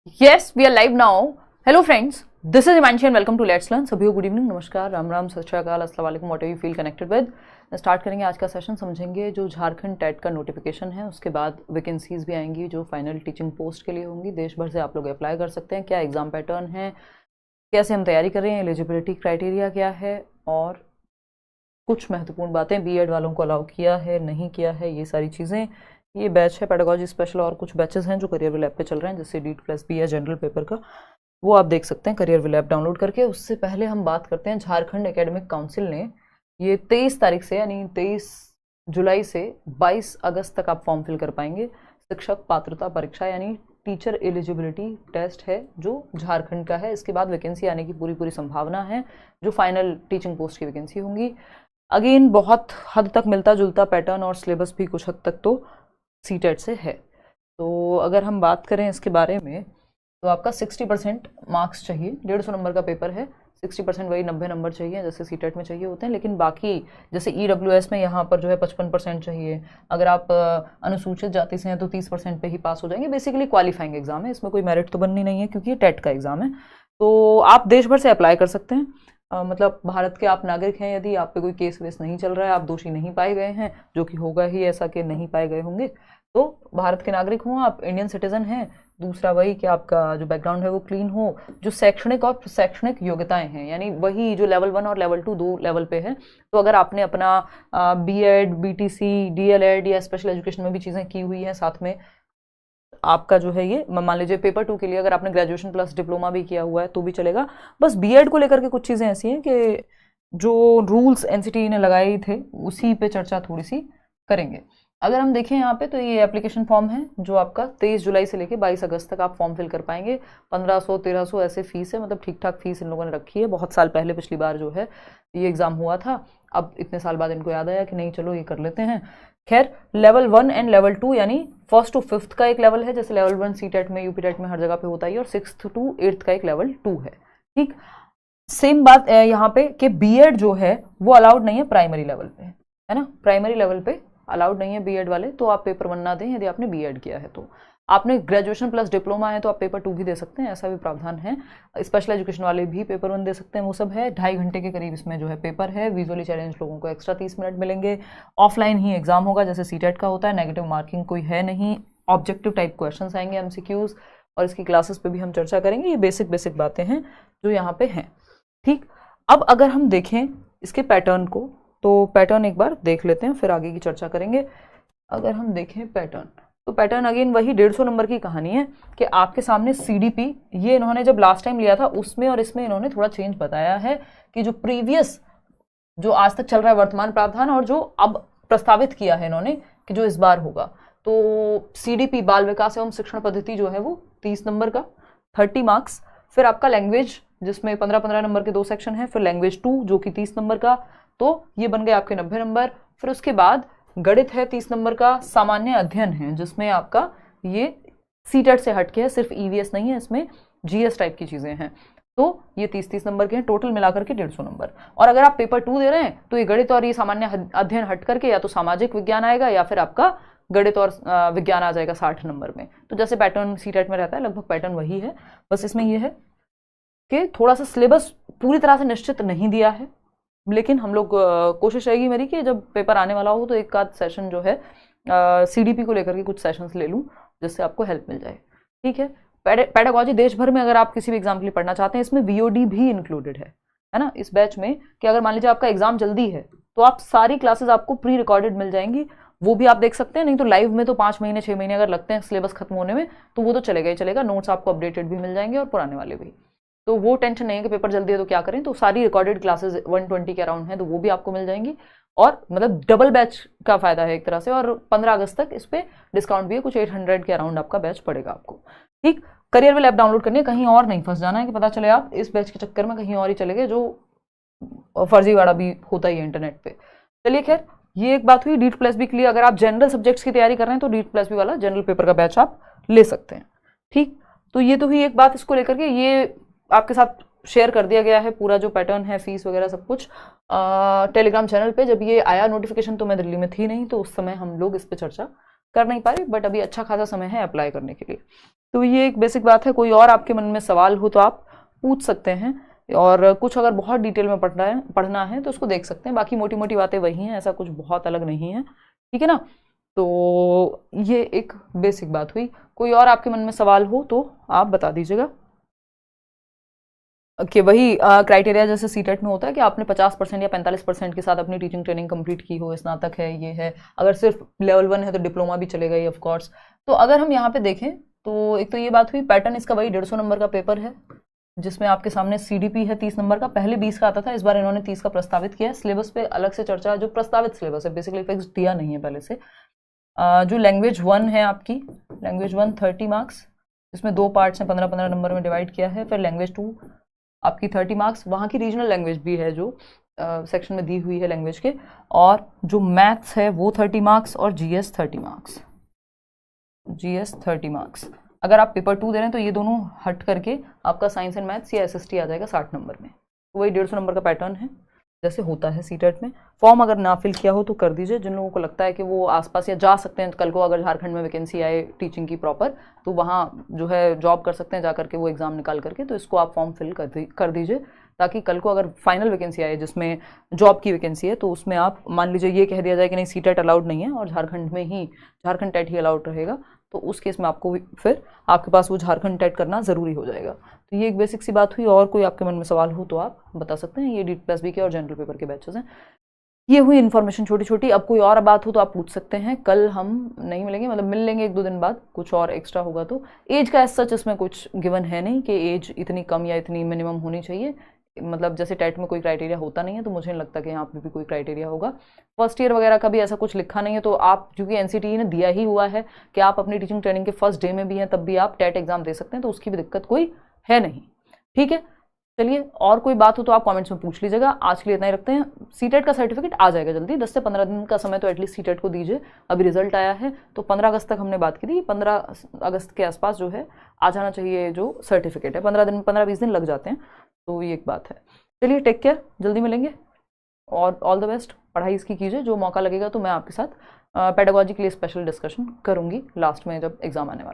Yes, we are live now. Hello friends, this is Himanshi and welcome to Let's Learn. सभी को good evening, नमस्कार, राम राम, सत श्री अकाल, अस्सलाम वालेकुम, what you feel connected with. Start करेंगे आज का सेशन। समझेंगे जो झारखंड टेट का नोटिफिकेशन है, उसके बाद वैकेंसीज भी आएंगी जो फाइनल टीचिंग पोस्ट के लिए होंगी। देश भर से आप लोग अप्लाई कर सकते हैं। क्या एग्जाम पैटर्न है, कैसे हम तैयारी कर रहे हैं, एलिजिबिलिटी क्राइटेरिया क्या है, और कुछ महत्वपूर्ण बातें, बीएड वालों को अलाउ किया है नहीं किया है, ये सारी चीज़ें। ये बैच है पेडागोजी स्पेशल, और कुछ बैचेस हैं जो करियर विल ऐप पे चल रहे हैं, जैसे DEET+B है जनरल पेपर का, वो आप देख सकते हैं करियर विल ऐप डाउनलोड करके। उससे पहले हम बात करते हैं, झारखंड एकेडमिक काउंसिल ने ये 23 तारीख से यानी 23 जुलाई से 22 अगस्त तक आप फॉर्म फिल कर पाएंगे। शिक्षक पात्रता परीक्षा यानी टीचर एलिजिबिलिटी टेस्ट है जो झारखंड का है। इसके बाद वैकेंसी आने की पूरी संभावना है, जो फाइनल टीचिंग पोस्ट की वैकेंसी होंगी। अगेन बहुत हद तक मिलता जुलता पैटर्न और सिलेबस भी कुछ हद तक तो सीटेट से है। तो अगर हम बात करें इसके बारे में, तो आपका 60% मार्क्स चाहिए। 150 नंबर का पेपर है, 60% वही 90 नंबर चाहिए जैसे सीटेट में चाहिए होते हैं। लेकिन बाकी जैसे EWS में यहाँ पर जो है 55% चाहिए। अगर आप अनुसूचित जाति से हैं तो 30% पे ही पास हो जाएंगे। बेसिकली क्वालिफाइंग एग्जाम है, इसमें कोई मेरिट तो बननी नहीं है क्योंकि ये टेट का एग्जाम है। तो आप देश भर से अप्लाई कर सकते हैं। मतलब भारत के आप नागरिक हैं, यदि आप पे कोई केस वेस नहीं चल रहा है, आप दोषी नहीं पाए गए हैं, जो कि होगा ही ऐसा कि नहीं पाए गए होंगे, तो भारत के नागरिक हों, आप इंडियन सिटीजन हैं। दूसरा वही कि आपका जो बैकग्राउंड है वो क्लीन हो, जो शैक्षणिक और शैक्षणिक योग्यताएं हैं यानी वही जो लेवल 1 और लेवल 2 दो लेवल पे है। तो अगर आपने अपना BEd, BTC, DLEd या स्पेशल एजुकेशन में भी चीज़ें की हुई हैं, साथ में आपका जो है ये मान लीजिए पेपर 2 के लिए अगर आपने ग्रेजुएशन प्लस डिप्लोमा भी किया हुआ है तो भी चलेगा। बस BEd को लेकर के कुछ चीज़ें ऐसी हैं कि जो रूल्स NCT ने लगाए थे उसी पे चर्चा थोड़ी सी करेंगे। अगर हम देखें यहाँ पे, तो ये एप्लीकेशन फॉर्म है जो आपका 23 जुलाई से लेके 22 अगस्त तक आप फॉर्म फिल कर पाएंगे। 1500-1300 ऐसे फीस है, मतलब ठीक ठाक फीस इन लोगों ने रखी है। बहुत साल पहले पिछली बार जो है ये एग्जाम हुआ था, अब इतने साल बाद इनको याद आया कि नहीं चलो ये कर लेते हैं। खैर, लेवल 1 एंड लेवल 2 यानी 1st to 5th का एक लेवल है, जैसे लेवल 1 सीटेट में, यूपीटेट में हर जगह पे होता ही, और 6th to 8th का एक लेवल 2 है। ठीक, सेम बात यहाँ पे कि BEd जो है वो अलाउड नहीं है प्राइमरी लेवल पे, है ना। प्राइमरी लेवल पे अलाउड नहीं है BEd वाले, तो आप पेपर 1 ना दें यदि आपने BEd किया है। तो आपने ग्रेजुएशन प्लस डिप्लोमा है तो आप पेपर 2 भी दे सकते हैं, ऐसा भी प्रावधान है। स्पेशल एजुकेशन वाले भी पेपर 1 दे सकते हैं, वो सब है। 2.5 घंटे के करीब इसमें जो है पेपर है। विजुअली चैलेंज लोगों को एक्स्ट्रा 30 मिनट मिलेंगे। ऑफलाइन ही एग्जाम होगा जैसे सीटेट का होता है, नेगेटिव मार्किंग कोई है नहीं। ऑब्जेक्टिव टाइप क्वेश्चन आएंगे, MCQs, और इसकी क्लासेस पे भी हम चर्चा करेंगे। ये बेसिक बातें हैं जो यहाँ पे हैं। ठीक, अब अगर हम देखें इसके पैटर्न को, तो पैटर्न एक बार देख लेते हैं, फिर आगे की चर्चा करेंगे। अगर हम देखें पैटर्न, तो पैटर्न अगेन वही 150 नंबर की कहानी है कि आपके सामने CDP, ये इन्होंने जब लास्ट टाइम लिया था उसमें और इसमें इन्होंने थोड़ा चेंज बताया है कि जो प्रीवियस, जो आज तक चल रहा है वर्तमान प्रावधान, और जो अब प्रस्तावित किया है इन्होंने कि जो इस बार होगा, तो CDP बाल विकास एवं शिक्षण पद्धति जो है वो 30 नंबर का 30 मार्क्स। फिर आपका लैंग्वेज जिसमें 15-15 नंबर के 2 सेक्शन हैं। फिर लैंग्वेज 2 जो कि 30 नंबर का, तो ये बन गए आपके 90 नंबर। फिर उसके बाद गणित है 30 नंबर का। सामान्य अध्ययन है जिसमें आपका ये सीटेट से हटके है, सिर्फ EVS नहीं है, इसमें GS टाइप की चीजें हैं, तो ये 30-30 नंबर के हैं, टोटल मिलाकर के 150 नंबर। और अगर आप पेपर 2 दे रहे हैं तो ये गणित और ये सामान्य अध्ययन हट करके या तो सामाजिक विज्ञान आएगा या फिर आपका गणित और विज्ञान आ जाएगा 60 नंबर में। तो जैसे पैटर्न सीटेट में रहता है लगभग पैटर्न वही है, बस इसमें यह है कि थोड़ा सा सिलेबस पूरी तरह से निश्चित नहीं दिया है। लेकिन हम लोग कोशिश रहेगी मेरी कि जब पेपर आने वाला हो तो एक आध सेशन जो है CDP को लेकर के कुछ सेशंस ले लूँ, जिससे आपको हेल्प मिल जाए। ठीक है, पेडागोजी देश भर में अगर आप किसी भी एग्जाम के लिए पढ़ना चाहते हैं, इसमें VOD भी इंक्लूडेड है ना इस बैच में, कि अगर मान लीजिए आपका एग्जाम जल्दी है तो आप सारी क्लासेस आपको प्री रिकॉर्डेड मिल जाएंगी, वो भी आप देख सकते हैं। नहीं तो लाइव में तो 5 महीने 6 महीने अगर लगते हैं सिलेबस खत्म होने में, तो वो तो चलेगा ही चलेगा। नोट्स आपको अपडेटेड भी मिल जाएंगे और पुराने वाले भी, तो वो टेंशन नहीं है कि पेपर जल्दी है तो क्या करें। तो सारी रिकॉर्डेड क्लासेस 120 के अराउंड हैं, तो वो भी आपको मिल जाएंगी। और मतलब डबल बैच का फायदा है एक तरह से, और 15 अगस्त तक इस पे डिस्काउंट भी है, कुछ 800 के अराउंड आपका बैच पड़ेगा आपको। ठीक, करियर विल ऐप डाउनलोड करनी है, कहीं और नहीं फंस जाना है कि पता चले आप इस बैच के चक्कर में कहीं और ही चले गए, जो फर्जीवाड़ा भी होता ही है इंटरनेट पे। चलिए खैर, ये एक बात हुई DEET+B के लिए। अगर आप जनरल सब्जेक्ट्स की तैयारी कर रहे हैं तो DEET+B वाला जनरल पेपर का बैच आप ले सकते हैं। ठीक, तो ये तो हुई एक बात इसको लेकर के, ये आपके साथ शेयर कर दिया गया है पूरा जो पैटर्न है, फीस वगैरह सब कुछ टेलीग्राम चैनल पे। जब ये आया नोटिफिकेशन तो मैं दिल्ली में थी नहीं, तो उस समय हम लोग इस पे चर्चा कर नहीं पा रही, बट अभी अच्छा खासा समय है अप्लाई करने के लिए। तो ये एक बेसिक बात है। कोई और आपके मन में सवाल हो तो आप पूछ सकते हैं, और कुछ अगर बहुत डिटेल में पढ़ना है तो उसको देख सकते हैं। बाकी मोटी मोटी बातें वही हैं, ऐसा कुछ बहुत अलग नहीं है, ठीक है ना। तो ये एक बेसिक बात हुई। कोई और आपके मन में सवाल हो तो आप बता दीजिएगा। कि वही क्राइटेरिया जैसे सीटेट में होता है कि आपने 50% या 45% के साथ अपनी टीचिंग ट्रेनिंग कंप्लीट की हो, स्नातक है, ये है। अगर सिर्फ लेवल 1 है तो डिप्लोमा भी चलेगा ही ऑफ कोर्स। तो अगर हम यहाँ पे देखें तो एक तो ये बात हुई, पैटर्न इसका वही 150 नंबर का पेपर है, जिसमें आपके सामने CDP है 30 नंबर का। पहले 20 का आता था, इस बार इन्होंने 30 का प्रस्तावित किया है। सिलेबस पे अलग से चर्चा है, जो प्रस्तावित सिलेबस है, बेसिकली फिक्स दिया नहीं है पहले से। जो लैंग्वेज 1 है आपकी, लैंग्वेज 1 30 मार्क्स, इसमें 2 पार्ट्स हैं, 15-15 नंबर में डिवाइड किया है। फिर लैंग्वेज 2 आपकी 30 मार्क्स, वहाँ की रीजनल लैंग्वेज भी है जो सेक्शन में दी हुई है लैंग्वेज के। और जो मैथ्स है वो 30 मार्क्स, और GS 30 मार्क्स, GS 30 मार्क्स। अगर आप पेपर 2 दे रहे हैं तो ये दोनों हट करके आपका साइंस एंड मैथ्स या SST आ जाएगा 60 नंबर में। तो वही 150 नंबर का पैटर्न है जैसे होता है सीटेट में। फॉर्म अगर ना फिल किया हो तो कर दीजिए। जिन लोगों को लगता है कि वो आसपास या जा सकते हैं, कल को अगर झारखंड में वैकेंसी आए टीचिंग की प्रॉपर, तो वहाँ जो है जॉब कर सकते हैं जा करके वो एग्ज़ाम निकाल करके। तो इसको आप फॉर्म फिल कर दीजिए, ताकि कल को अगर फाइनल वैकेंसी आए जिसमें जॉब की वैकेंसी है, तो उसमें आप मान लीजिए ये कह दिया जाए कि नहीं सीटेट अलाउड नहीं है और झारखंड में ही झारखंड टेट ही अलाउड रहेगा, तो उस केस में आपको फिर आपके पास वो झारखंड टेट करना ज़रूरी हो जाएगा। तो ये एक बेसिक सी बात हुई। और कोई आपके मन में सवाल हो तो आप बता सकते हैं। ये DPSB के और जनरल पेपर के बैचेस हैं। ये हुई इन्फॉर्मेशन छोटी छोटी। अब कोई और बात हो तो आप पूछ सकते हैं। कल हम नहीं मिलेंगे, मतलब मिल लेंगे 1-2 दिन बाद, कुछ और एक्स्ट्रा होगा तो। एज का एज सच इसमें कुछ गिवन है नहीं कि एज इतनी कम या इतनी मिनिमम होनी चाहिए। मतलब जैसे टेट में कोई क्राइटेरिया होता नहीं है, तो मुझे नहीं लगता कि यहाँ पे भी कोई क्राइटेरिया होगा। फर्स्ट ईयर वगैरह का भी ऐसा कुछ लिखा नहीं है। तो आप, क्योंकि NCTE ने दिया ही हुआ है कि आप अपनी टीचिंग ट्रेनिंग के फर्स्ट डे में भी हैं, तब भी आप टेट एग्जाम दे सकते हैं, तो उसकी भी दिक्कत कोई है नहीं, ठीक है। चलिए, और कोई बात हो तो आप कमेंट्स में पूछ लीजिएगा। आज के लिए इतना ही रखते हैं। सीटेट का सर्टिफिकेट आ जाएगा जल्दी, 10 से 15 दिन का समय तो एटलीस्ट सीटेट को दीजिए। अभी रिजल्ट आया है तो 15 अगस्त तक हमने बात की थी, 15 अगस्त के आसपास जो है आ जाना चाहिए जो सर्टिफिकेट है। 15-20 दिन लग जाते हैं, तो ये एक बात है। चलिए, टेक केयर, जल्दी मिलेंगे और ऑल द बेस्ट। पढ़ाई इसकी कीजिए, जो मौका लगेगा तो मैं आपके साथ पेडागोजी के लिए स्पेशल डिस्कशन करूंगी लास्ट में जब एग्जाम आने वाला।